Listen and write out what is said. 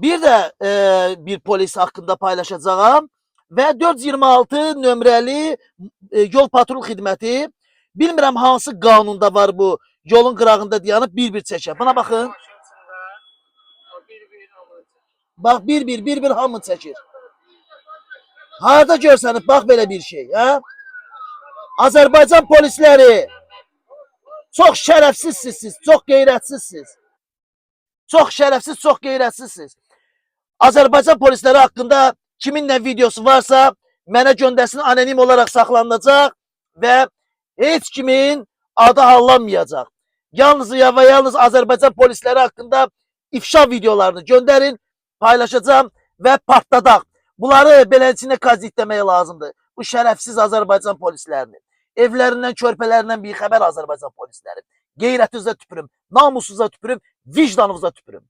Bir də bir polis haqqında paylaşacağam və 426 nömrəli yol patrul xidməti, bilmirəm hansı qanunda var bu, yolun qırağında dayanıb bir-bir çəkər. Buna baxın. Bax, bir-bir hamı çəkir. Harada görsənib, bax belə bir şey, hə? Azərbaycan polisləri çox şərəfsizsiniz siz, çox qeyrətsizsiniz. Çox şərəfsiz, çox qeyrətsizsiniz. Azərbaycan polisləri haqqında kimin nə videosu varsa mənə göndərsin, anonim olaraq saxlanılacaq və heç kimin adı hallanmayacaq. Yalnız və yalnız Azərbaycan polisləri haqqında ifşa videolarını göndərin, paylaşacağım və partladaq. Bunları beləsinə qazitləmək lazımdır. Bu şərəfsiz Azərbaycan polislərini. Evlərindən, körpələrindən bir xəbər Azərbaycan polisləri. Qeyrətinizə tüpürüm, namusunuza tüpürüm, vicdanınıza tüpürüm.